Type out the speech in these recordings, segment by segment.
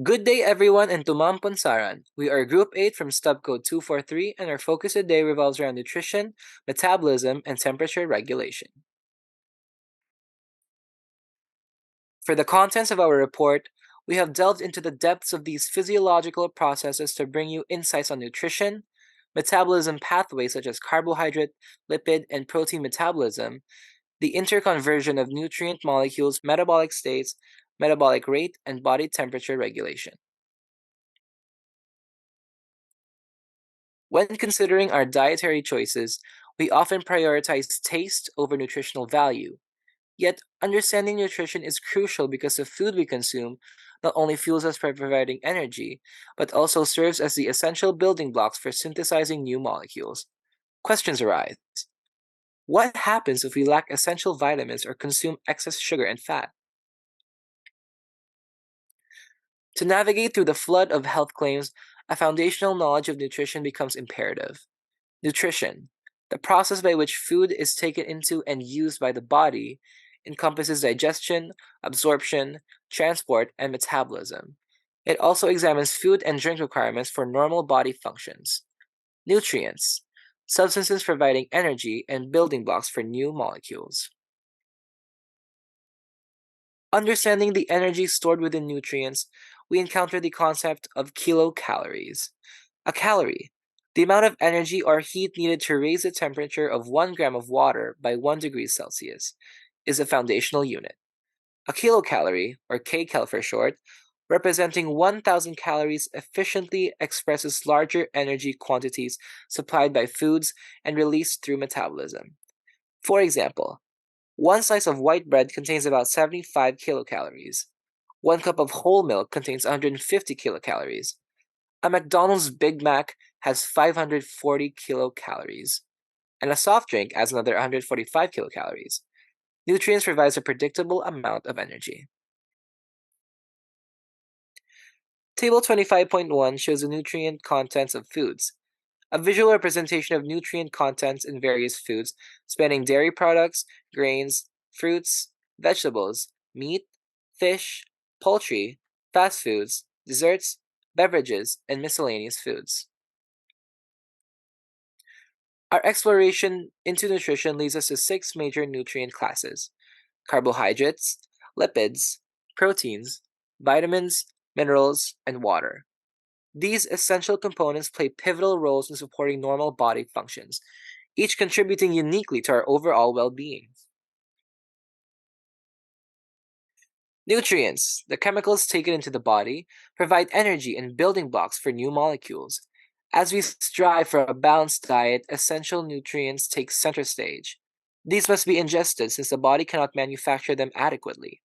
Good day, everyone, and Tumam Punsaran. We are Group 8 from Stub Code 243, and our focus today revolves around nutrition, metabolism, and temperature regulation. For the contents of our report, we have delved into the depths of these physiological processes to bring you insights on nutrition, metabolism pathways such as carbohydrate, lipid, and protein metabolism, the interconversion of nutrient molecules, metabolic states, metabolic rate, and body temperature regulation. When considering our dietary choices, we often prioritize taste over nutritional value. Yet, understanding nutrition is crucial because the food we consume not only fuels us by providing energy, but also serves as the essential building blocks for synthesizing new molecules. Questions arise. What happens if we lack essential vitamins or consume excess sugar and fat? To navigate through the flood of health claims, a foundational knowledge of nutrition becomes imperative. Nutrition, the process by which food is taken into and used by the body, encompasses digestion, absorption, transport, and metabolism. It also examines food and drink requirements for normal body functions. Nutrients, substances providing energy and building blocks for new molecules. Understanding the energy stored within nutrients, we encounter the concept of kilocalories. A calorie, the amount of energy or heat needed to raise the temperature of 1 gram of water by 1 degree Celsius, is a foundational unit. A kilocalorie, or kcal for short, representing 1,000 calories efficiently expresses larger energy quantities supplied by foods and released through metabolism. For example, one slice of white bread contains about 75 kilocalories. 1 cup of whole milk contains 150 kilocalories. A McDonald's Big Mac has 540 kilocalories, and a soft drink adds another 145 kilocalories. Nutrients provides a predictable amount of energy. Table 25.1 shows the nutrient contents of foods, a visual representation of nutrient contents in various foods, spanning dairy products, grains, fruits, vegetables, meat, fish, poultry, fast foods, desserts, beverages, and miscellaneous foods. Our exploration into nutrition leads us to 6 major nutrient classes: carbohydrates, lipids, proteins, vitamins, minerals, and water. These essential components play pivotal roles in supporting normal body functions, each contributing uniquely to our overall well being. Nutrients, the chemicals taken into the body, provide energy and building blocks for new molecules. As we strive for a balanced diet, essential nutrients take center stage. These must be ingested since the body cannot manufacture them adequately.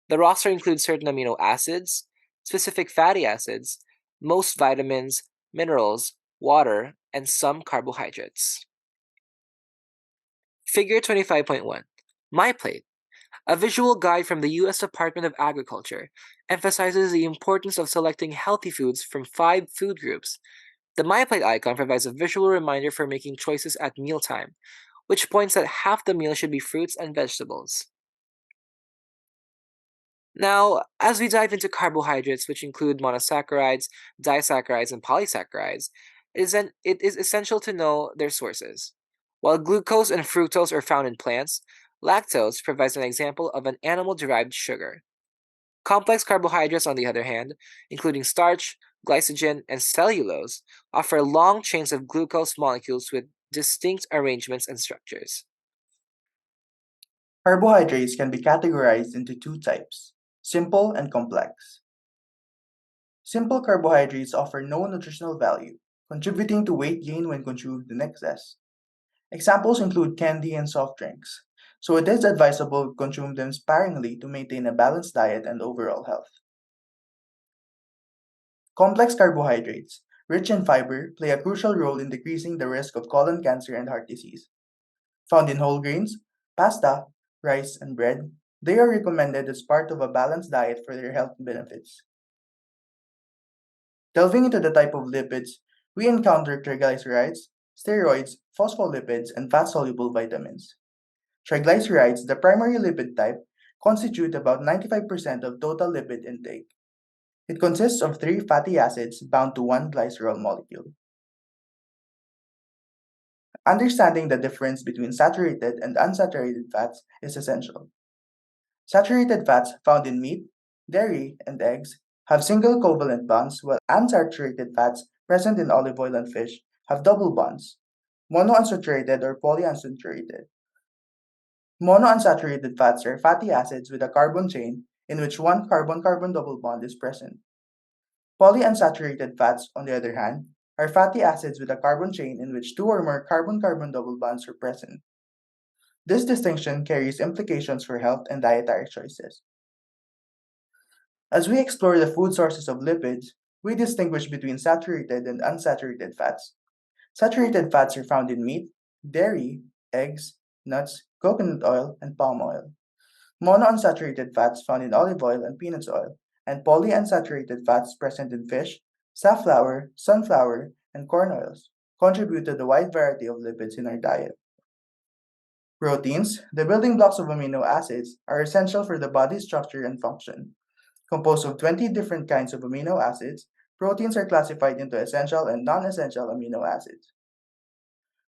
The roster includes certain amino acids, specific fatty acids, most vitamins, minerals, water, and some carbohydrates. Figure 25.1. My Plate, a visual guide from the U.S. Department of Agriculture, emphasizes the importance of selecting healthy foods from 5 food groups. The My Plate icon provides a visual reminder for making choices at mealtime, which points that half the meal should be fruits and vegetables. Now, as we dive into carbohydrates, which include monosaccharides, disaccharides, and polysaccharides, it is essential to know their sources. While glucose and fructose are found in plants, lactose provides an example of an animal derived sugar. Complex carbohydrates, on the other hand, including starch, glycogen, and cellulose, offer long chains of glucose molecules with distinct arrangements and structures. Carbohydrates can be categorized into two types: simple and complex. Simple carbohydrates offer no nutritional value, contributing to weight gain when consumed in excess. Examples include candy and soft drinks, so it is advisable to consume them sparingly to maintain a balanced diet and overall health. Complex carbohydrates, rich in fiber, play a crucial role in decreasing the risk of colon cancer and heart disease. Found in whole grains, pasta, rice, and bread, they are recommended as part of a balanced diet for their health benefits. Delving into the type of lipids, we encounter triglycerides, steroids, phospholipids, and fat soluble vitamins. Triglycerides, the primary lipid type, constitute about 95% of total lipid intake. It consists of three fatty acids bound to one glycerol molecule. Understanding the difference between saturated and unsaturated fats is essential. Saturated fats found in meat, dairy, and eggs have single covalent bonds, while unsaturated fats present in olive oil and fish have double bonds, monounsaturated or polyunsaturated. Monounsaturated fats are fatty acids with a carbon chain in which one carbon-carbon double bond is present. Polyunsaturated fats, on the other hand, are fatty acids with a carbon chain in which two or more carbon-carbon double bonds are present. This distinction carries implications for health and dietary choices. As we explore the food sources of lipids, we distinguish between saturated and unsaturated fats. Saturated fats are found in meat, dairy, eggs, nuts, coconut oil, and palm oil. Monounsaturated fats found in olive oil and peanut oil, and polyunsaturated fats present in fish, safflower, sunflower, and corn oils contribute to the wide variety of lipids in our diet. Proteins, the building blocks of amino acids, are essential for the body's structure and function. Composed of 20 different kinds of amino acids, proteins are classified into essential and non essential amino acids.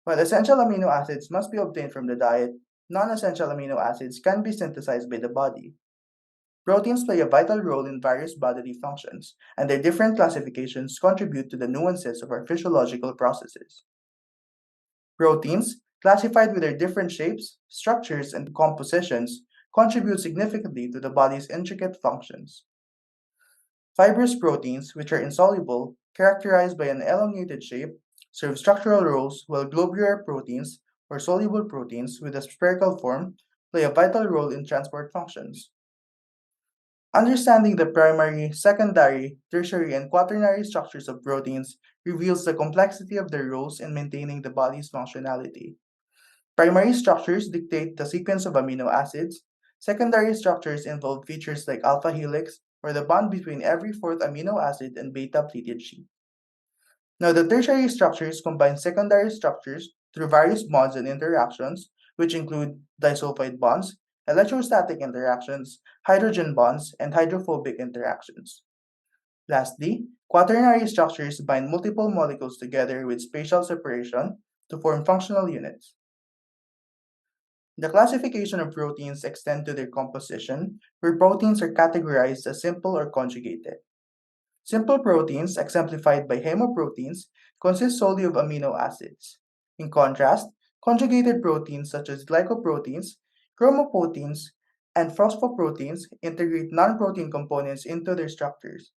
While essential amino acids must be obtained from the diet, non essential amino acids can be synthesized by the body. Proteins play a vital role in various bodily functions, and their different classifications contribute to the nuances of our physiological processes. Proteins, classified with their different shapes, structures, and compositions, contribute significantly to the body's intricate functions. Fibrous proteins, which are insoluble, characterized by an elongated shape, serve structural roles, while globular proteins, or soluble proteins with a spherical form, play a vital role in transport functions. Understanding the primary, secondary, tertiary, and quaternary structures of proteins reveals the complexity of their roles in maintaining the body's functionality. Primary structures dictate the sequence of amino acids. Secondary structures involve features like alpha helix, or the bond between every fourth amino acid and beta pleated sheet. Now, the tertiary structures combine secondary structures through various bonds and interactions, which include disulfide bonds, electrostatic interactions, hydrogen bonds, and hydrophobic interactions. Lastly, quaternary structures bind multiple molecules together with spatial separation to form functional units. The classification of proteins extend to their composition, where proteins are categorized as simple or conjugated. Simple proteins, exemplified by hemoproteins, consist solely of amino acids. In contrast, conjugated proteins such as glycoproteins, chromoproteins, and phosphoproteins integrate non-protein components into their structures.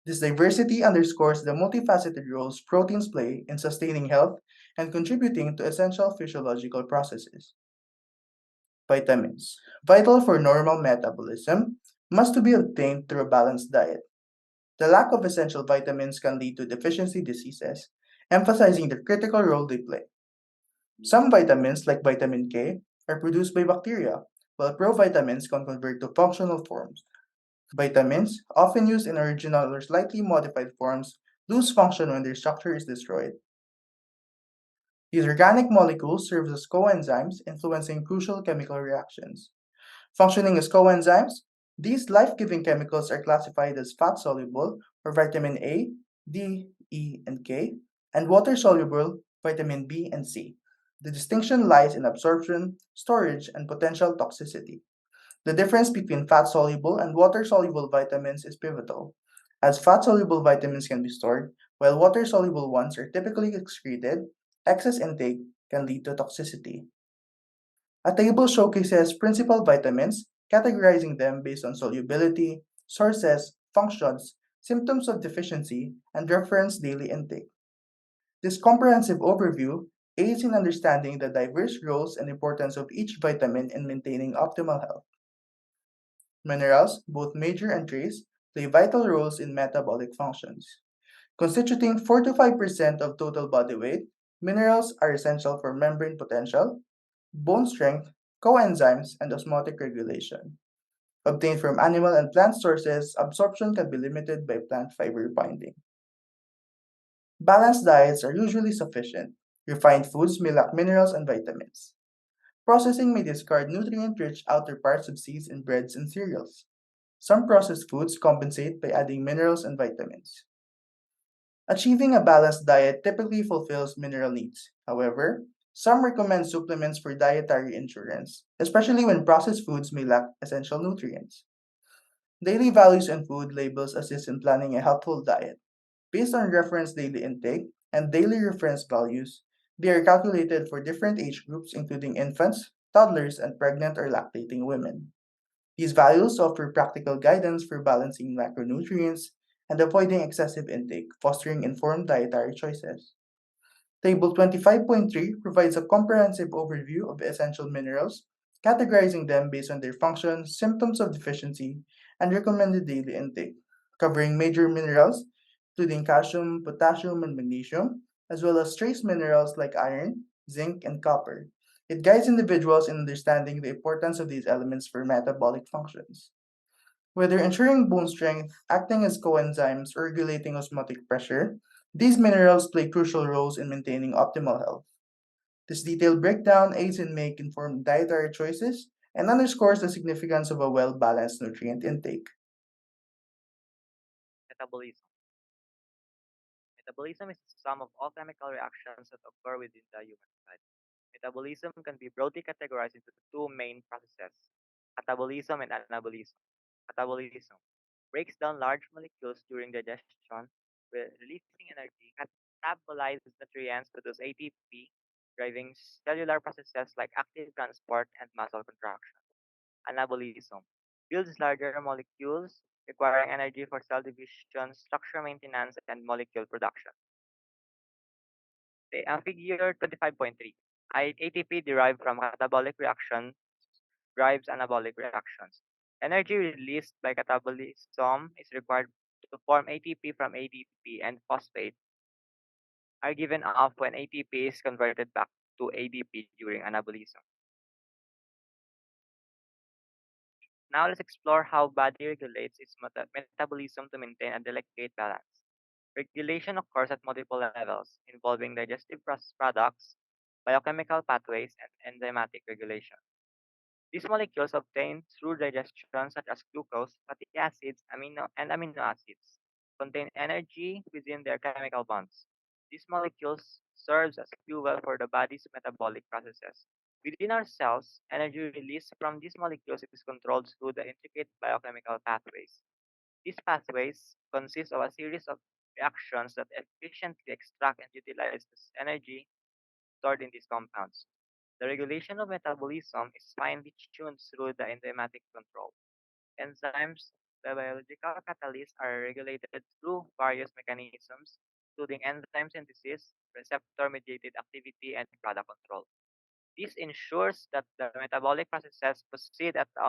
This diversity underscores the multifaceted roles proteins play in sustaining health and contributing to essential physiological processes. Vitamins, vital for normal metabolism, must be obtained through a balanced diet. The lack of essential vitamins can lead to deficiency diseases, emphasizing the critical role they play. Some vitamins, like vitamin K, are produced by bacteria, while provitamins can convert to functional forms. Vitamins, often used in original or slightly modified forms, lose function when their structure is destroyed. These organic molecules serve as coenzymes, influencing crucial chemical reactions. Functioning as coenzymes, these life giving chemicals are classified as fat soluble, or vitamin A, D, E, and K, and water soluble, vitamin B and C. The distinction lies in absorption, storage, and potential toxicity. The difference between fat soluble and water soluble vitamins is pivotal, as fat soluble vitamins can be stored, while water soluble ones are typically excreted. Excess intake can lead to toxicity. A table showcases principal vitamins, categorizing them based on solubility, sources, functions, symptoms of deficiency, and reference daily intake. This comprehensive overview aids in understanding the diverse roles and importance of each vitamin in maintaining optimal health. Minerals, both major and trace, play vital roles in metabolic functions. Constituting 4 to 5% of total body weight, minerals are essential for membrane potential, bone strength, coenzymes, and osmotic regulation. Obtained from animal and plant sources, absorption can be limited by plant fiber binding. Balanced diets are usually sufficient. Refined foods may lack minerals and vitamins. Processing may discard nutrient rich outer parts of seeds in breads and cereals. Some processed foods compensate by adding minerals and vitamins. Achieving a balanced diet typically fulfills mineral needs. However, some recommend supplements for dietary insurance, especially when processed foods may lack essential nutrients. Daily values and food labels assist in planning a healthful diet. Based on reference daily intake and daily reference values, they are calculated for different age groups, including infants, toddlers, and pregnant or lactating women. These values offer practical guidance for balancing macronutrients and avoiding excessive intake, fostering informed dietary choices. Table 25.3 provides a comprehensive overview of essential minerals, categorizing them based on their function, symptoms of deficiency, and recommended daily intake, covering major minerals, including calcium, potassium, and magnesium, as well as trace minerals like iron, zinc, and copper. It guides individuals in understanding the importance of these elements for metabolic functions. Whether ensuring bone strength, acting as coenzymes, or regulating osmotic pressure, these minerals play crucial roles in maintaining optimal health. This detailed breakdown aids in making informed dietary choices and underscores the significance of a well balanced nutrient intake. Metabolism. Metabolism is the sum of all chemical reactions that occur within the human body. Metabolism can be broadly categorized into two main processes, catabolism and anabolism. Metabolism breaks down large molecules during digestion, releasing energy, catabolizes nutrients, produce ATP, driving cellular processes like active transport and muscle contraction. Anabolism builds larger molecules, requiring energy for cell division, structure maintenance, and molecule production. The figure 25.3. ATP derived from catabolic reactions drives anabolic reactions. Energy released by catabolism is required to form ATP from ADP and phosphate are given off when ATP is converted back to ADP during anabolism. Now let's explore how body regulates its metabolism to maintain a delicate balance. Regulation occurs at multiple levels, involving digestive process products, biochemical pathways, and enzymatic regulation. These molecules obtained through digestion, such as glucose, fatty acids, amino acids, contain energy within their chemical bonds. These molecules serves as fuel for the body's metabolic processes. Within our cells, energy released from these molecules is controlled through the intricate biochemical pathways. These pathways consist of a series of reactions that efficiently extract and utilize this energy stored in these compounds. The regulation of metabolism is finely tuned through the enzymatic control. Enzymes, the biological catalysts, are regulated through various mechanisms, including enzyme synthesis, receptor mediated activity, and product control. This ensures that the metabolic processes proceed at the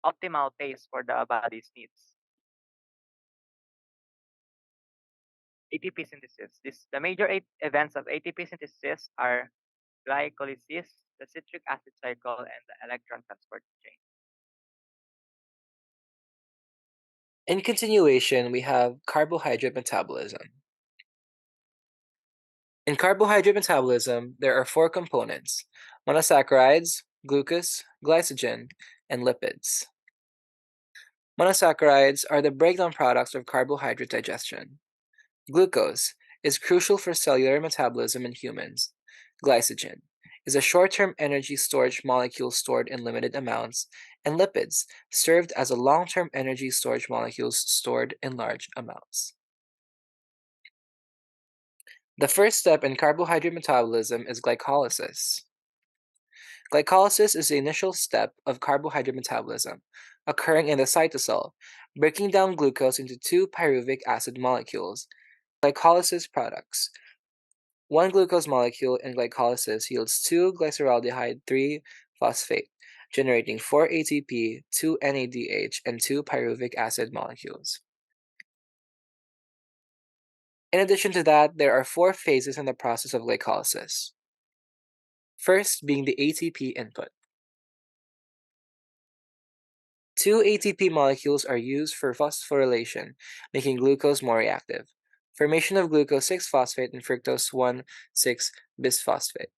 optimal pace for the body's needs. ATP synthesis. The major events of ATP synthesis are glycolysis, the citric acid cycle, and the electron transport chain. In continuation, we have carbohydrate metabolism. In carbohydrate metabolism, there are four components: monosaccharides, glucose, glycogen, and lipids. Monosaccharides are the breakdown products of carbohydrate digestion. Glucose is crucial for cellular metabolism in humans. Glycogen is a short-term energy storage molecule stored in limited amounts, and lipids served as a long-term energy storage molecules stored in large amounts. The first step in carbohydrate metabolism is glycolysis. Glycolysis is the initial step of carbohydrate metabolism, occurring in the cytosol, breaking down glucose into two pyruvic acid molecules. Glycolysis products. One glucose molecule in glycolysis yields 2-glyceraldehyde 3-phosphate, generating 4 ATP, 2 NADH, and 2 pyruvic acid molecules. In addition to that, there are 4 phases in the process of glycolysis. First being the ATP input. 2 ATP molecules are used for phosphorylation, making glucose more reactive. Formation of glucose 6-phosphate and fructose 1,6-bisphosphate.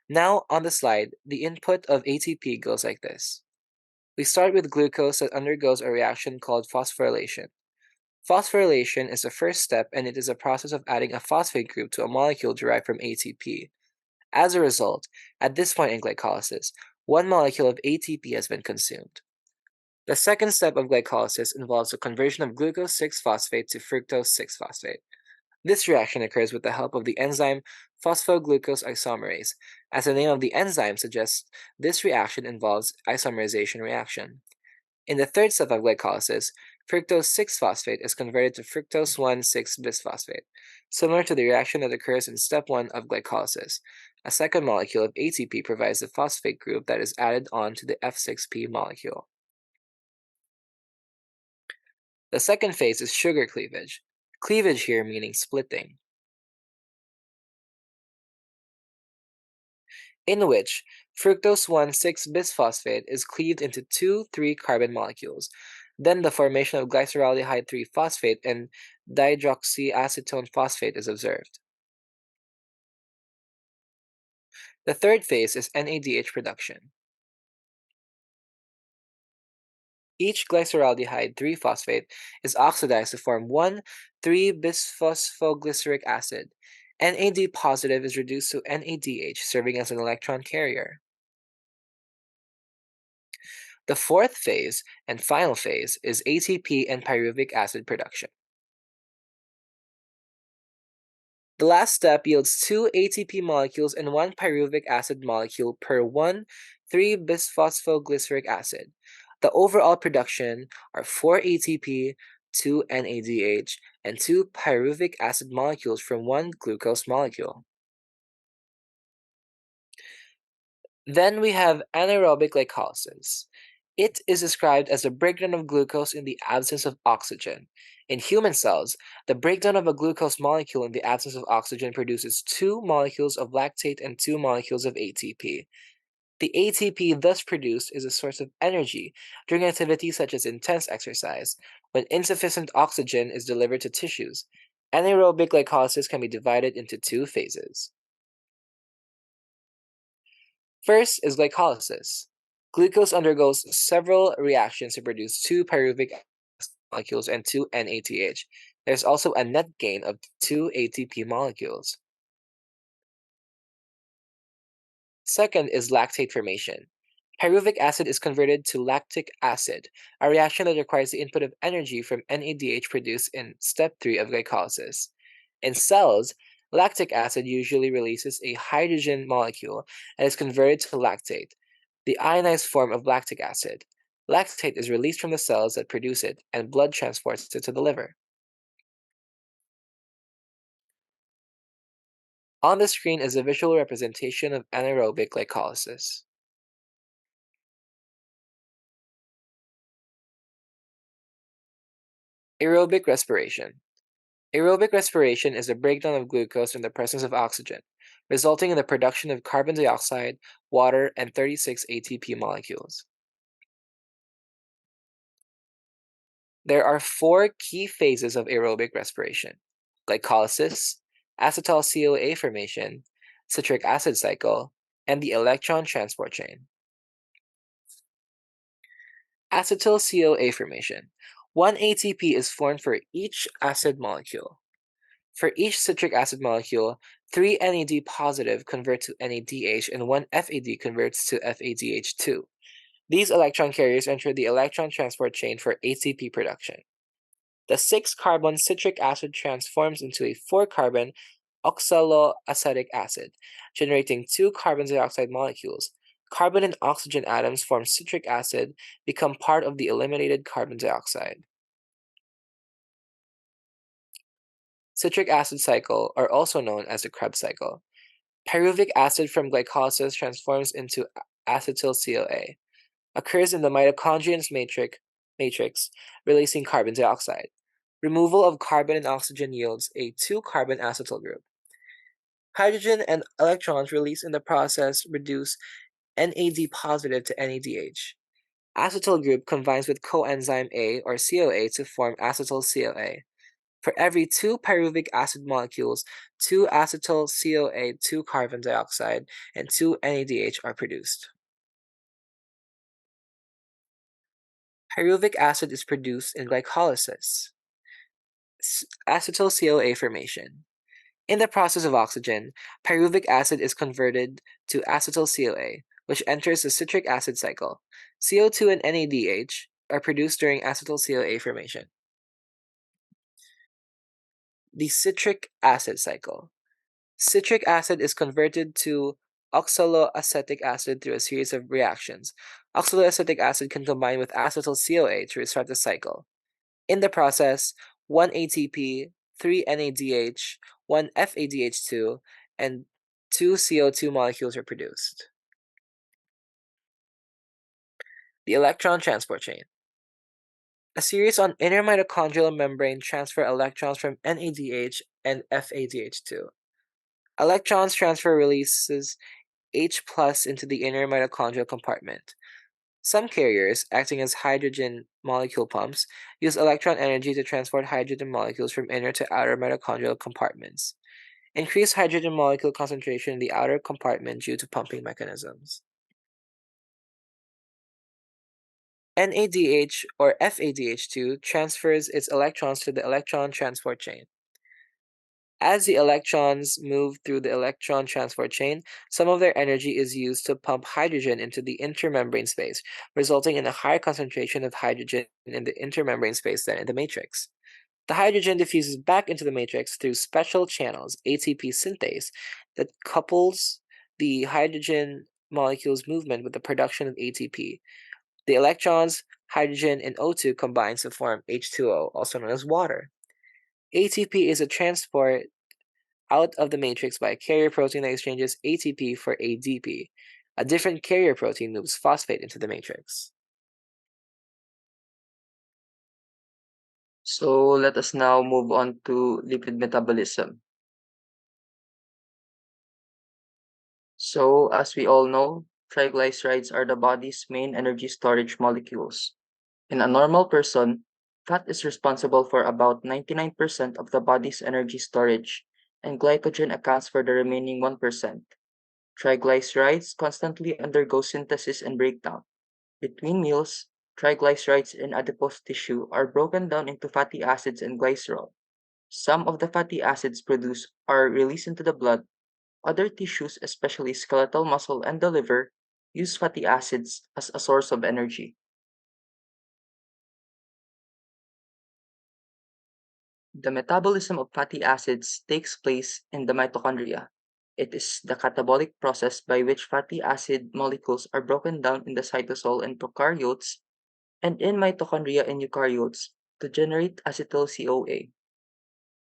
Now, on the slide, the input of ATP goes like this. We start with glucose that undergoes a reaction called phosphorylation. Phosphorylation is the first step, and it is a process of adding a phosphate group to a molecule derived from ATP. As a result, at this point in glycolysis, one molecule of ATP has been consumed. The second step of glycolysis involves the conversion of glucose 6-phosphate to fructose 6-phosphate. This reaction occurs with the help of the enzyme phosphoglucose isomerase. As the name of the enzyme suggests, this reaction involves isomerization reaction. In the third step of glycolysis, fructose 6-phosphate is converted to fructose 1,6-bisphosphate, similar to the reaction that occurs in step 1 of glycolysis. A second molecule of ATP provides the phosphate group that is added on to the F6P molecule. The second phase is sugar cleavage. Cleavage here meaning splitting, in which fructose 1,6-bisphosphate is cleaved into two 3-carbon molecules. Then the formation of glyceraldehyde 3-phosphate and dihydroxyacetone phosphate is observed. The third phase is NADH production. Each glyceraldehyde 3-phosphate is oxidized to form 1,3-bisphosphoglyceric acid. NAD positive is reduced to NADH, serving as an electron carrier. The fourth phase and final phase is ATP and pyruvic acid production. The last step yields 2 ATP molecules and 1 pyruvic acid molecule per 1,3-bisphosphoglyceric acid. The overall production are 4 ATP, 2 NADH, and 2 pyruvic acid molecules from 1 glucose molecule. Then we have anaerobic glycolysis. It is described as the breakdown of glucose in the absence of oxygen. In human cells, the breakdown of a glucose molecule in the absence of oxygen produces 2 molecules of lactate and 2 molecules of ATP. The ATP thus produced is a source of energy during activities such as intense exercise, when insufficient oxygen is delivered to tissues. Anaerobic glycolysis can be divided into 2 phases. First is glycolysis. Glucose undergoes several reactions to produce 2 pyruvic acid molecules and 2 NADH. There's also a net gain of 2 ATP molecules. Second is lactate formation. Pyruvic acid is converted to lactic acid, a reaction that requires the input of energy from NADH produced in step 3 of glycolysis. In cells, lactic acid usually releases a hydrogen molecule and is converted to lactate, the ionized form of lactic acid. Lactate is released from the cells that produce it, and blood transports it to the liver. On the screen is a visual representation of anaerobic glycolysis. Aerobic respiration. Aerobic respiration is the breakdown of glucose in the presence of oxygen, resulting in the production of carbon dioxide, water, and 36 ATP molecules. There are 4 key phases of aerobic respiration: glycolysis, acetyl-CoA formation, citric acid cycle, and the electron transport chain. Acetyl-CoA formation. 1 ATP is formed for each acid molecule. For each citric acid molecule, 3 NAD positive convert to NADH and 1 FAD converts to FADH2. These electron carriers enter the electron transport chain for ATP production. The 6-carbon citric acid transforms into a 4-carbon oxaloacetic acid, generating 2 carbon dioxide molecules. Carbon and oxygen atoms form citric acid, become part of the eliminated carbon dioxide. Citric acid cycle are also known as the Krebs cycle. Pyruvic acid from glycolysis transforms into acetyl-CoA, occurs in the mitochondrial matrix, releasing carbon dioxide. Removal of carbon and oxygen yields a 2-carbon acetyl group. Hydrogen and electrons released in the process reduce NAD positive to NADH. Acetyl group combines with coenzyme A or CoA to form acetyl-CoA. For every 2 pyruvic acid molecules, 2 acetyl-CoA, 2 carbon dioxide, and 2 NADH are produced. Pyruvic acid is produced in glycolysis, acetyl CoA formation. In the process of oxygen, pyruvic acid is converted to acetyl CoA, which enters the citric acid cycle. CO2 and NADH are produced during acetyl CoA formation. The citric acid cycle. Citric acid is converted to oxaloacetic acid through a series of reactions. Oxaloacetic acid can combine with acetyl CoA to restart the cycle. In the process, 1 ATP, 3 NADH, 1 FADH2, and 2 CO2 molecules are produced. The electron transport chain. A series on inner mitochondrial membrane transfer electrons from NADH and FADH2. Electrons transfer releases H plus into the inner mitochondrial compartment. Some carriers, acting as hydrogen molecule pumps, use electron energy to transport hydrogen molecules from inner to outer mitochondrial compartments. Increase hydrogen molecule concentration in the outer compartment due to pumping mechanisms. NADH or FADH2 transfers its electrons to the electron transport chain. As the electrons move through the electron transport chain, some of their energy is used to pump hydrogen into the intermembrane space, resulting in a higher concentration of hydrogen in the intermembrane space than in the matrix. The hydrogen diffuses back into the matrix through special channels, ATP synthase, that couples the hydrogen molecule's movement with the production of ATP. The electrons, hydrogen, and O2 combines to form H2O, also known as water. ATP is a transport out of the matrix by a carrier protein that exchanges ATP for ADP. A different carrier protein moves phosphate into the matrix. So let us now move on to lipid metabolism. So as we all know, triglycerides are the body's main energy storage molecules. In a normal person, fat is responsible for about 99% of the body's energy storage, and glycogen accounts for the remaining 1%. Triglycerides constantly undergo synthesis and breakdown. Between meals, triglycerides in adipose tissue are broken down into fatty acids and glycerol. Some of the fatty acids produced are released into the blood. Other tissues, especially skeletal muscle and the liver, use fatty acids as a source of energy. The metabolism of fatty acids takes place in the mitochondria. It is the catabolic process by which fatty acid molecules are broken down in the cytosol in prokaryotes and in mitochondria in eukaryotes to generate acetyl CoA.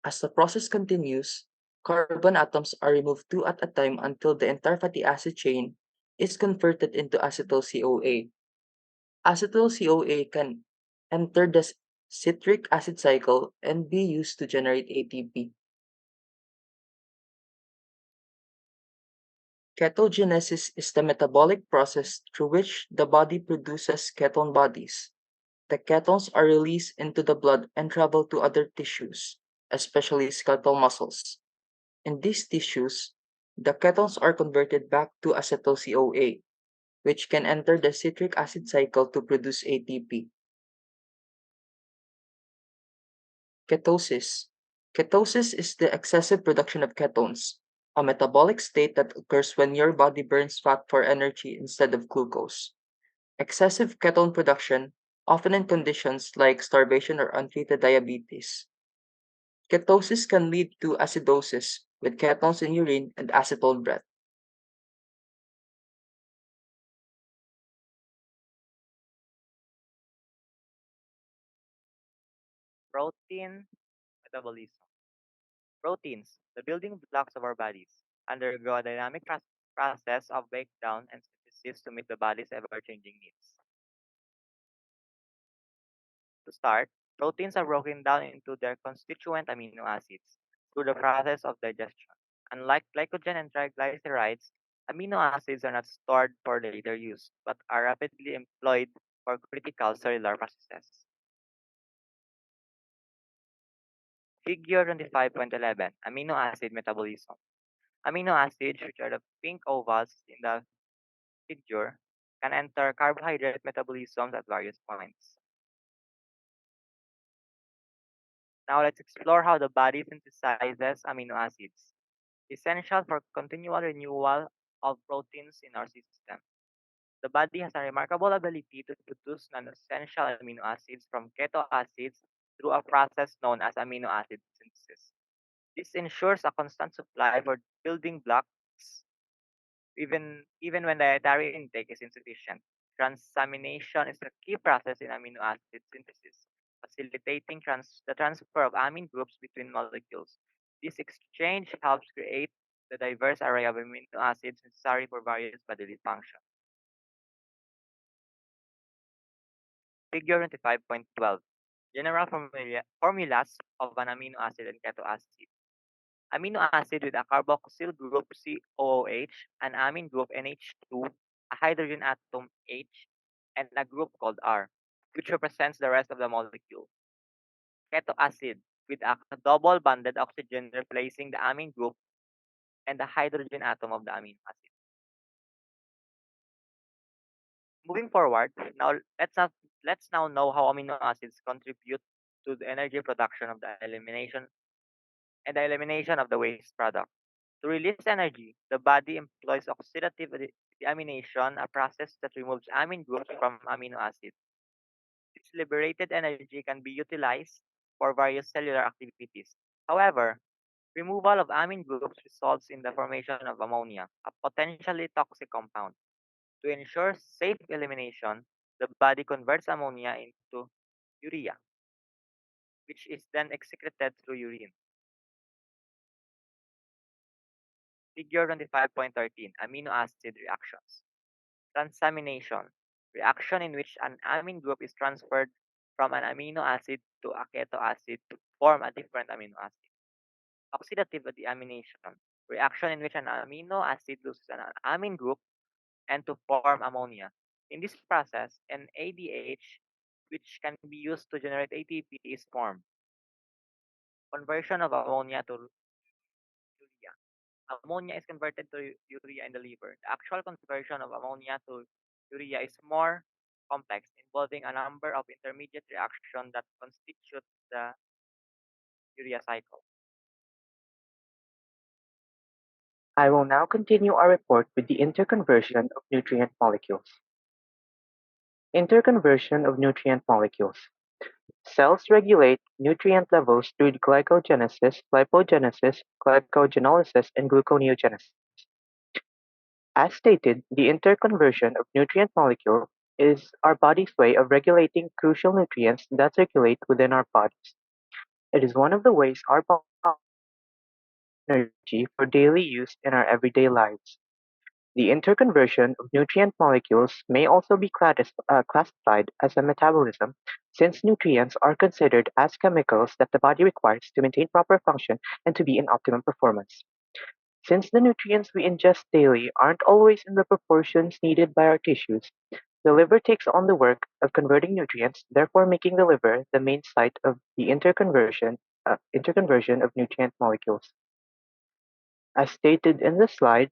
As the process continues, carbon atoms are removed two at a time until the entire fatty acid chain is converted into acetyl CoA. Acetyl CoA can enter the citric acid cycle and be used to generate ATP. Ketogenesis is the metabolic process through which the body produces ketone bodies. The ketones are released into the blood and travel to other tissues, especially skeletal muscles. In these tissues, the ketones are converted back to acetyl CoA, which can enter the citric acid cycle to produce ATP. Ketosis. Ketosis is the excessive production of ketones, a metabolic state that occurs when your body burns fat for energy instead of glucose. Excessive ketone production, often in conditions like starvation or untreated diabetes. Ketosis can lead to acidosis with ketones in urine and acetone breath. Protein metabolism. Proteins, the building blocks of our bodies, undergo a dynamic process of breakdown and synthesis to meet the body's ever-changing needs. To start, proteins are broken down into their constituent amino acids through the process of digestion. Unlike glycogen and triglycerides, amino acids are not stored for later use, but are rapidly employed for critical cellular processes. Figure 25.11 Amino acid metabolism. Amino acids, which are the pink ovals in the figure, can enter carbohydrate metabolisms at various points. Now let's explore how the body synthesizes amino acids, essential for continual renewal of proteins in our system. The body has a remarkable ability to produce non-essential amino acids from keto acids through a process known as amino acid synthesis. This ensures a constant supply for building blocks even when dietary intake is insufficient. Transamination is a key process in amino acid synthesis, facilitating the transfer of amine groups between molecules. This exchange helps create the diverse array of amino acids necessary for various bodily functions. Figure 25.12. General formulas of an amino acid and keto acid. Amino acid with a carboxyl group COOH, an amine group NH2, a hydrogen atom H, and a group called R, which represents the rest of the molecule. Keto acid with a double bonded oxygen replacing the amine group and the hydrogen atom of the amino acid. Moving forward, let's now know how amino acids contribute to the energy production of the elimination of the waste product. To release energy, the body employs oxidative deamination, a process that removes amine groups from amino acids. This liberated energy can be utilized for various cellular activities. However, removal of amine groups results in the formation of ammonia, a potentially toxic compound. To ensure safe elimination, the body converts ammonia into urea, which is then excreted through urine. Figure 25.13 Amino acid reactions. Transamination, reaction in which an amine group is transferred from an amino acid to a keto acid to form a different amino acid. Oxidative deamination, reaction in which an amino acid loses an amine group and to form ammonia. In this process, an ADH, which can be used to generate ATP, is formed. Conversion of ammonia to urea. Ammonia is converted to urea in the liver. The actual conversion of ammonia to urea is more complex, involving a number of intermediate reactions that constitute the urea cycle. I will now continue our report with the interconversion of nutrient molecules. Interconversion of nutrient molecules. Cells regulate nutrient levels through glycogenesis, lipogenesis, glycogenolysis, and gluconeogenesis. As stated, the interconversion of nutrient molecule is our body's way of regulating crucial nutrients that circulate within our bodies. It is one of the ways our body energy for daily use in our everyday lives. The interconversion of nutrient molecules may also be classified as a metabolism, since nutrients are considered as chemicals that the body requires to maintain proper function and to be in optimum performance. Since the nutrients we ingest daily aren't always in the proportions needed by our tissues, the liver takes on the work of converting nutrients, therefore making the liver the main site of the interconversion of nutrient molecules. As stated in the slide,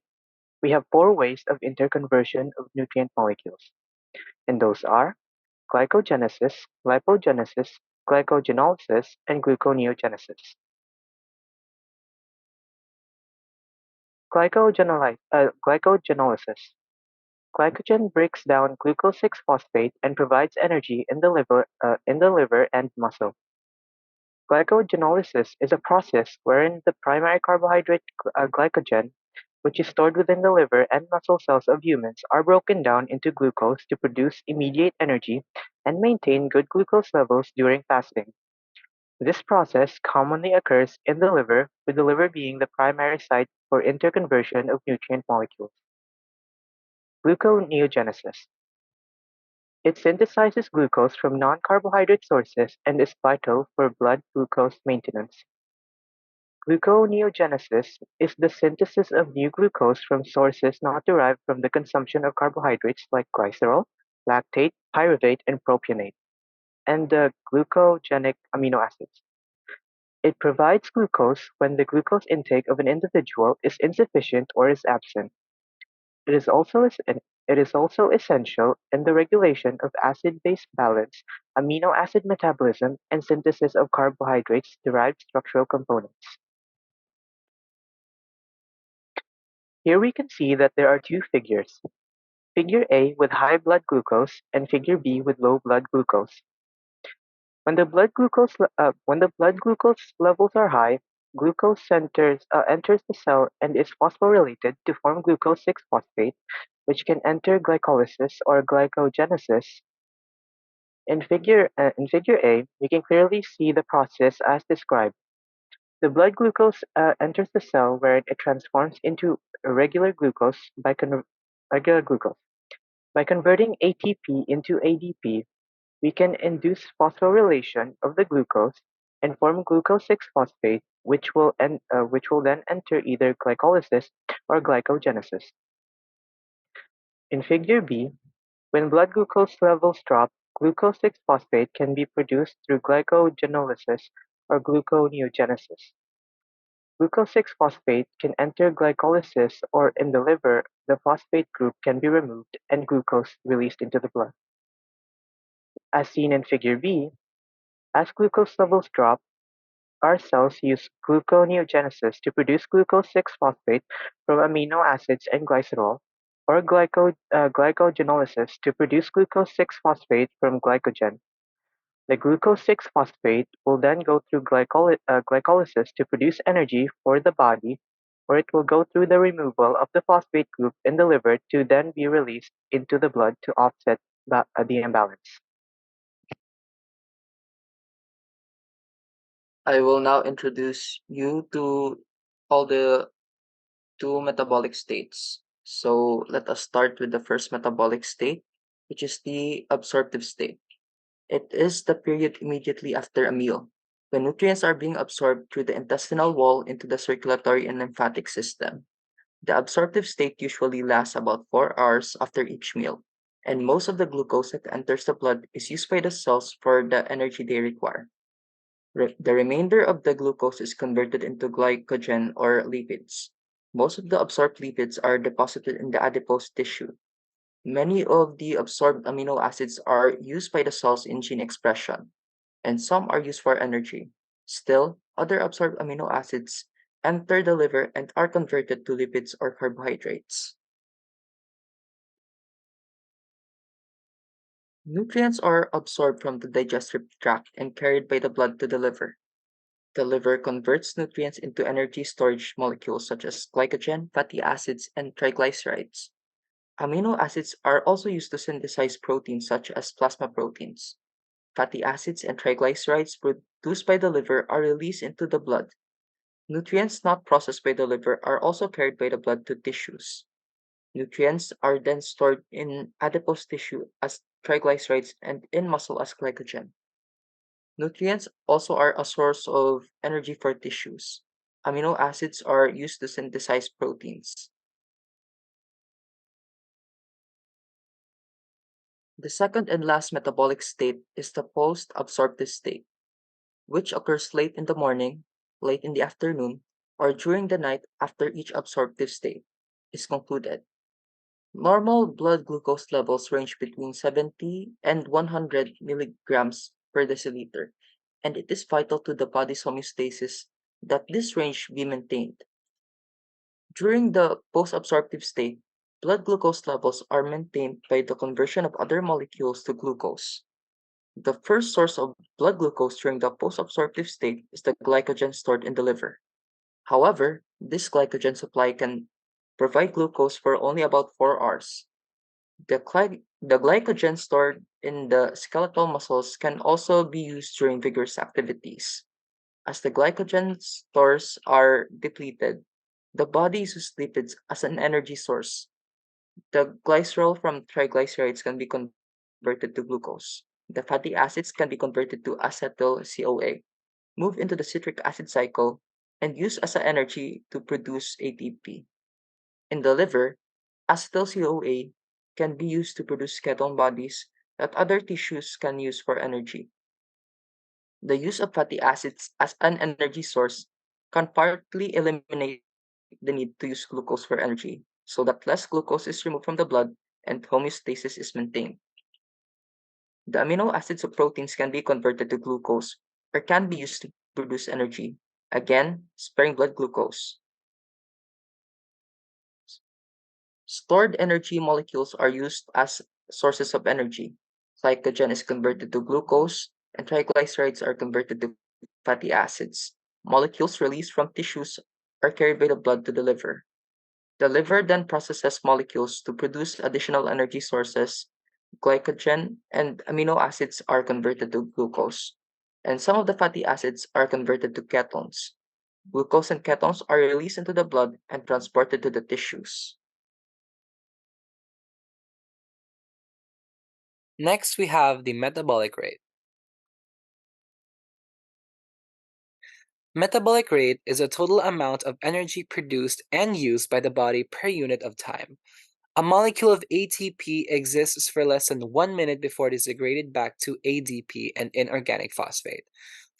we have four ways of interconversion of nutrient molecules, and those are glycogenesis, lipogenesis, glycogenolysis, and gluconeogenesis. Glycogenolysis. Glycogen breaks down glucose 6-phosphate and provides energy in the liver and muscle. Glycogenolysis is a process wherein the primary carbohydrate glycogen, which is stored within the liver and muscle cells of humans, are broken down into glucose to produce immediate energy and maintain good glucose levels during fasting. This process commonly occurs in the liver, with the liver being the primary site for interconversion of nutrient molecules. Gluconeogenesis. It synthesizes glucose from non-carbohydrate sources and is vital for blood glucose maintenance. Gluconeogenesis is the synthesis of new glucose from sources not derived from the consumption of carbohydrates like glycerol, lactate, pyruvate, and propionate, and the glucogenic amino acids. It provides glucose when the glucose intake of an individual is insufficient or is absent. It is also essential in the regulation of acid-base balance amino acid metabolism, and synthesis of carbohydrates derived structural components. Here we can see that there are two figures, figure A with high blood glucose and figure B with low blood glucose. When the blood glucose levels are high, enters the cell and is phosphorylated to form glucose 6-phosphate, which can enter glycolysis or glycogenesis. In figure A, you can clearly see the process as described. The blood glucose enters the cell where it transforms into regular glucose. By converting ATP into ADP, we can induce phosphorylation of the glucose and form glucose 6-phosphate, which will then enter either glycolysis or glycogenesis. In figure B, when blood glucose levels drop, glucose 6-phosphate can be produced through glycogenolysis or gluconeogenesis. Glucose 6-phosphate can enter glycolysis, or in the liver, the phosphate group can be removed and glucose released into the blood. As seen in figure B, as glucose levels drop, our cells use gluconeogenesis to produce glucose 6-phosphate from amino acids and glycerol, or glycogenolysis to produce glucose 6-phosphate from glycogen. The glucose 6-phosphate will then go through glycolysis to produce energy for the body, or it will go through the removal of the phosphate group in the liver to then be released into the blood to offset the imbalance. I will now introduce you to all the two metabolic states. So let us start with the first metabolic state, which is the absorptive state. It is the period immediately after a meal, when nutrients are being absorbed through the intestinal wall into the circulatory and lymphatic system. The absorptive state usually lasts about 4 hours after each meal, and most of the glucose that enters the blood is used by the cells for the energy they require. The remainder of the glucose is converted into glycogen or lipids. Most of the absorbed lipids are deposited in the adipose tissue. Many of the absorbed amino acids are used by the cells in gene expression, and some are used for energy. Still, other absorbed amino acids enter the liver and are converted to lipids or carbohydrates. Nutrients are absorbed from the digestive tract and carried by the blood to the liver. The liver converts nutrients into energy storage molecules such as glycogen, fatty acids, and triglycerides. Amino acids are also used to synthesize proteins such as plasma proteins. Fatty acids and triglycerides produced by the liver are released into the blood. Nutrients not processed by the liver are also carried by the blood to tissues. Nutrients are then stored in adipose tissue as triglycerides and in muscle as glycogen. Nutrients also are a source of energy for tissues. Amino acids are used to synthesize proteins. The second and last metabolic state is the post absorptive state, which occurs late in the morning, late in the afternoon, or during the night after each absorptive state is concluded. Normal blood glucose levels range between 70 and 100 milligrams per deciliter, and it is vital to the body's homeostasis that this range be maintained. During the post-absorptive state, blood glucose levels are maintained by the conversion of other molecules to glucose. The first source of blood glucose during the post-absorptive state is the glycogen stored in the liver. However, this glycogen supply can provide glucose for only about 4 hours. The glycogen stored in the skeletal muscles can also be used during vigorous activities. As the glycogen stores are depleted, the body uses lipids as an energy source. The glycerol from triglycerides can be converted to glucose. The fatty acids can be converted to acetyl CoA, move into the citric acid cycle, and use as an energy to produce ATP. In the liver, acetyl CoA can be used to produce ketone bodies that other tissues can use for energy. The use of fatty acids as an energy source can partly eliminate the need to use glucose for energy, so that less glucose is removed from the blood and homeostasis is maintained. The amino acids of proteins can be converted to glucose or can be used to produce energy, again, sparing blood glucose. Stored energy molecules are used as sources of energy. Glycogen is converted to glucose, and triglycerides are converted to fatty acids. Molecules released from tissues are carried by the blood to the liver. The liver then processes molecules to produce additional energy sources. Glycogen and amino acids are converted to glucose, and some of the fatty acids are converted to ketones. Glucose and ketones are released into the blood and transported to the tissues. Next, we have the metabolic rate. Metabolic rate is the total amount of energy produced and used by the body per unit of time. A molecule of ATP exists for less than 1 minute before it is degraded back to ADP, an inorganic phosphate.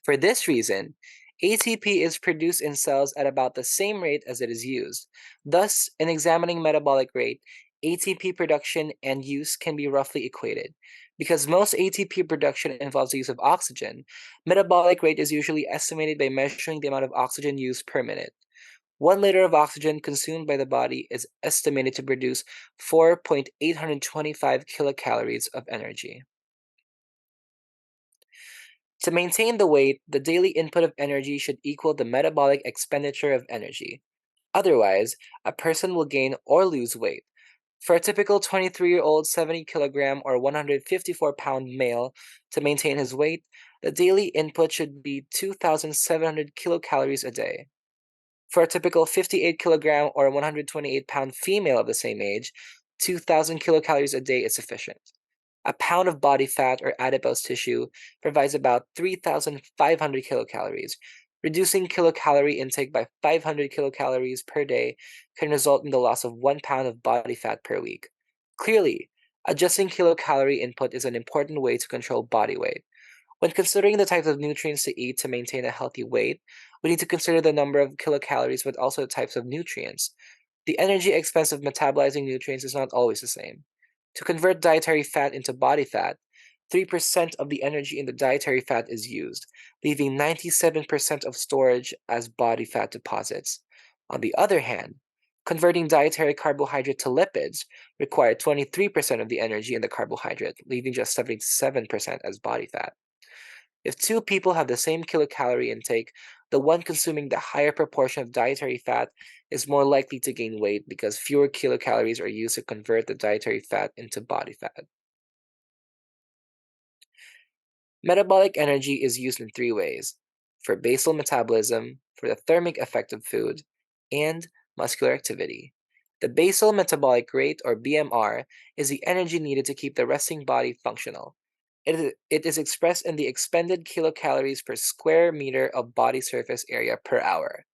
For this reason, ATP is produced in cells at about the same rate as it is used. Thus, in examining metabolic rate, ATP production and use can be roughly equated. Because most ATP production involves the use of oxygen, metabolic rate is usually estimated by measuring the amount of oxygen used per minute. 1 liter of oxygen consumed by the body is estimated to produce 4.825 kilocalories of energy. To maintain the weight, the daily input of energy should equal the metabolic expenditure of energy. Otherwise, a person will gain or lose weight. For a typical 23-year-old 70 kilogram or 154-pound male to maintain his weight, the daily input should be 2,700 kilocalories a day. For a typical 58 kilogram or 128-pound female of the same age, 2,000 kilocalories a day is sufficient. A pound of body fat or adipose tissue provides about 3,500 kilocalories. Reducing kilocalorie intake by 500 kilocalories per day can result in the loss of 1 pound of body fat per week. Clearly, adjusting kilocalorie input is an important way to control body weight. When considering the types of nutrients to eat to maintain a healthy weight, we need to consider the number of kilocalories but also the types of nutrients. The energy expense of metabolizing nutrients is not always the same. To convert dietary fat into body fat, 3% of the energy in the dietary fat is used, leaving 97% of storage as body fat deposits. On the other hand, converting dietary carbohydrate to lipids require 23% of the energy in the carbohydrate, leaving just 77% as body fat. If two people have the same kilocalorie intake, the one consuming the higher proportion of dietary fat is more likely to gain weight because fewer kilocalories are used to convert the dietary fat into body fat. Metabolic energy is used in 3 ways: for basal metabolism, for the thermic effect of food, and muscular activity. The basal metabolic rate, or BMR, is the energy needed to keep the resting body functional. It is expressed in the expended kilocalories per square meter of body surface area per hour.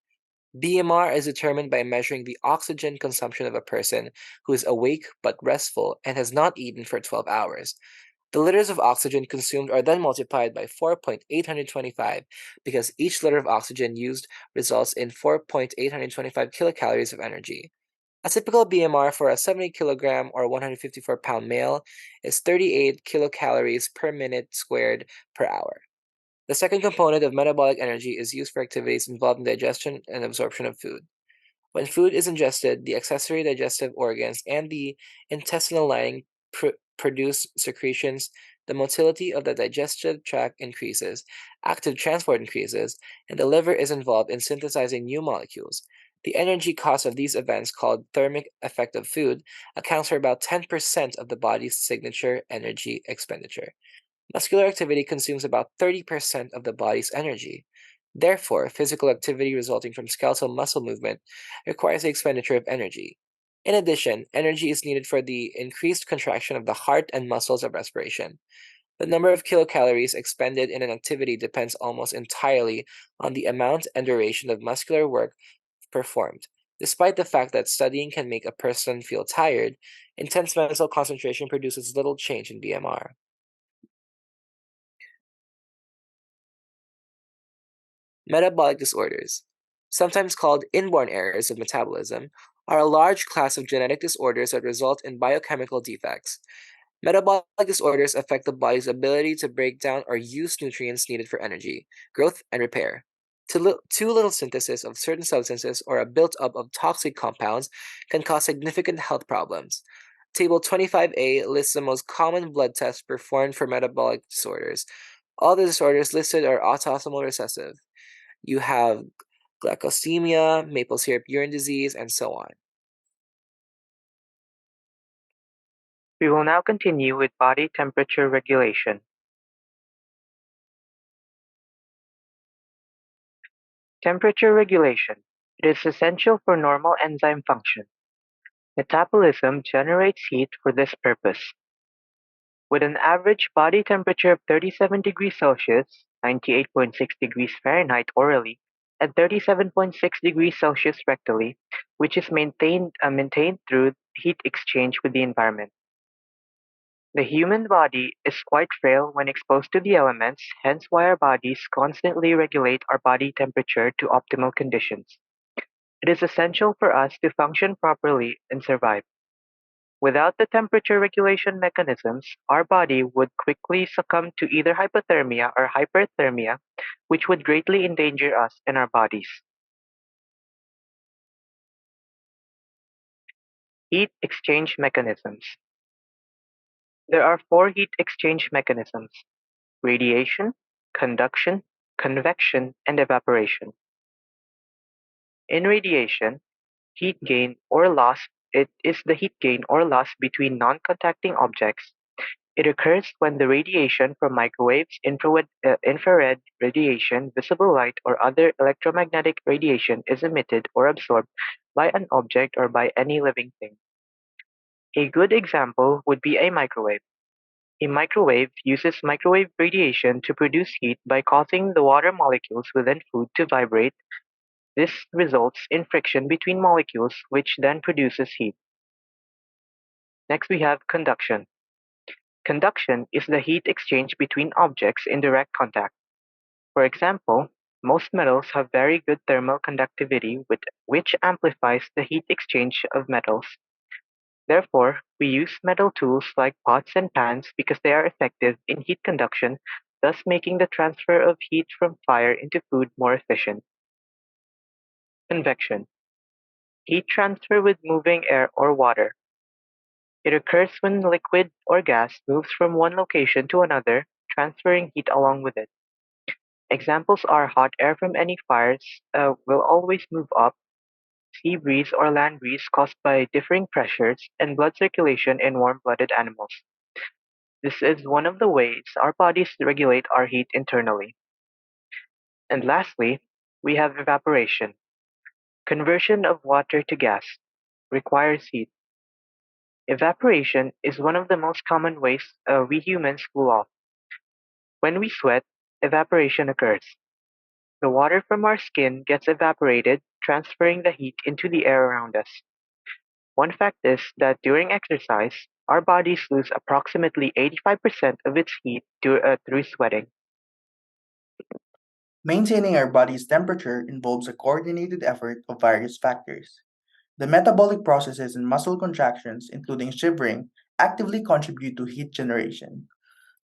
BMR is determined by measuring the oxygen consumption of a person who is awake but restful and has not eaten for 12 hours. The liters of oxygen consumed are then multiplied by 4.825 because each liter of oxygen used results in 4.825 kilocalories of energy. A typical BMR for a 70 kilogram or 154-pound male is 38 kilocalories per minute squared per hour. The second component of metabolic energy is used for activities involving digestion and absorption of food. When food is ingested, the accessory digestive organs and the intestinal lining produce secretions. The motility of the digestive tract increases, active transport increases, and the liver is involved in synthesizing new molecules. The energy cost of these events, called thermic effect of food, accounts for about 10% of the body's signature energy expenditure. Muscular activity consumes about 30% of the body's energy. Therefore, physical activity resulting from skeletal muscle movement requires the expenditure of energy. In addition, energy is needed for the increased contraction of the heart and muscles of respiration. The number of kilocalories expended in an activity depends almost entirely on the amount and duration of muscular work performed. Despite the fact that studying can make a person feel tired, intense mental concentration produces little change in BMR. Metabolic disorders, sometimes called inborn errors of metabolism, are a large class of genetic disorders that result in biochemical defects. Metabolic disorders affect the body's ability to break down or use nutrients needed for energy, growth, and repair. Too little synthesis of certain substances or a buildup of toxic compounds can cause significant health problems. Table 25A lists the most common blood tests performed for metabolic disorders. All the disorders listed are autosomal recessive. You have glycosemia, maple syrup urine disease, and so on. We will now continue with body temperature regulation. Temperature regulation. It is essential for normal enzyme function. Metabolism generates heat for this purpose. With an average body temperature of 37 degrees Celsius, 98.6 degrees Fahrenheit orally, and 37.6 degrees Celsius rectally, which is maintained through heat exchange with the environment. The human body is quite frail when exposed to the elements, hence why our bodies constantly regulate our body temperature to optimal conditions. It is essential for us to function properly and survive. Without the temperature regulation mechanisms, our body would quickly succumb to either hypothermia or hyperthermia, which would greatly endanger us and our bodies. Heat exchange mechanisms. There are four heat exchange mechanisms: radiation, conduction, convection, and evaporation. In radiation, heat gain or loss it is the heat gain or loss between non-contacting objects. It occurs when the radiation from microwaves, infrared radiation, visible light, or other electromagnetic radiation is emitted or absorbed by an object or by any living thing. A good example would be a microwave. A microwave uses microwave radiation to produce heat by causing the water molecules within food to vibrate. This results in friction between molecules, which then produces heat. Next, we have conduction. Conduction is the heat exchange between objects in direct contact. For example, most metals have very good thermal conductivity, which amplifies the heat exchange of metals. Therefore, we use metal tools like pots and pans because they are effective in heat conduction, thus making the transfer of heat from fire into food more efficient. Convection. Heat transfer with moving air or water. It occurs when liquid or gas moves from one location to another, transferring heat along with it. Examples are hot air from any fires will always move up, sea breeze or land breeze caused by differing pressures, and blood circulation in warm-blooded animals. This is one of the ways our bodies regulate our heat internally. And lastly, we have evaporation. Conversion of water to gas requires heat. Evaporation is one of the most common ways we humans cool off. When we sweat, evaporation occurs. The water from our skin gets evaporated, transferring the heat into the air around us. One fact is that during exercise, our bodies lose approximately 85% of its heat through sweating. Maintaining our body's temperature involves a coordinated effort of various factors. The metabolic processes and muscle contractions, including shivering, actively contribute to heat generation.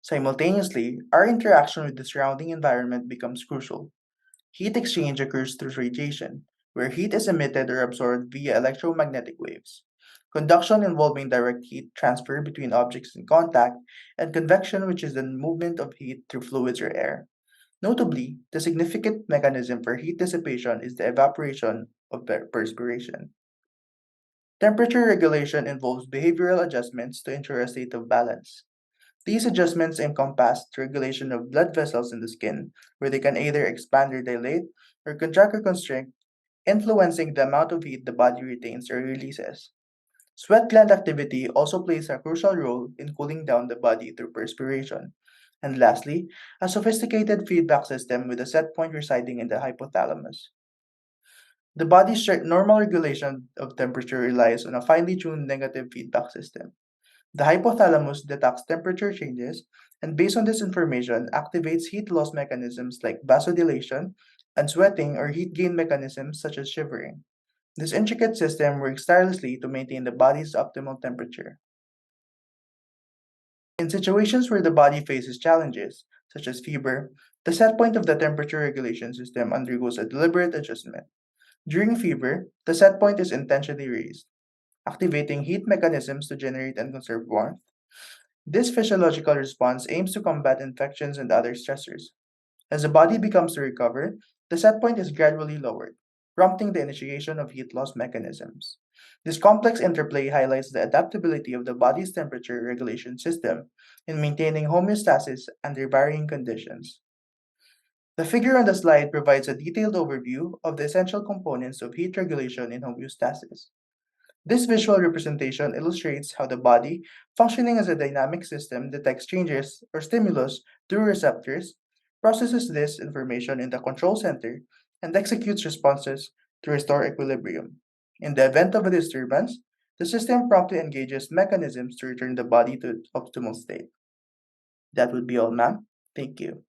Simultaneously, our interaction with the surrounding environment becomes crucial. Heat exchange occurs through radiation, where heat is emitted or absorbed via electromagnetic waves. Conduction involving direct heat transfer between objects in contact, and convection, which is the movement of heat through fluids or air. Notably, the significant mechanism for heat dissipation is the evaporation of perspiration. Temperature regulation involves behavioral adjustments to ensure a state of balance. These adjustments encompass the regulation of blood vessels in the skin, where they can either expand or dilate, or contract or constrict, influencing the amount of heat the body retains or releases. Sweat gland activity also plays a crucial role in cooling down the body through perspiration. And lastly, a sophisticated feedback system with a set point residing in the hypothalamus. The body's normal regulation of temperature relies on a finely tuned negative feedback system. The hypothalamus detects temperature changes and, based on this information, activates heat loss mechanisms like vasodilation and sweating or heat gain mechanisms such as shivering. This intricate system works tirelessly to maintain the body's optimal temperature. In situations where the body faces challenges, such as fever, the set point of the temperature regulation system undergoes a deliberate adjustment. During fever, the set point is intentionally raised, activating heat mechanisms to generate and conserve warmth. This physiological response aims to combat infections and other stressors. As the body becomes to recover, the set point is gradually lowered, prompting the initiation of heat loss mechanisms. This complex interplay highlights the adaptability of the body's temperature regulation system in maintaining homeostasis under varying conditions. The figure on the slide provides a detailed overview of the essential components of heat regulation in homeostasis. This visual representation illustrates how the body, functioning as a dynamic system, detects changes or stimulus through receptors, processes this information in the control center, and executes responses to restore equilibrium. In the event of a disturbance, the system promptly engages mechanisms to return the body to optimal state. That would be all, ma'am. Thank you.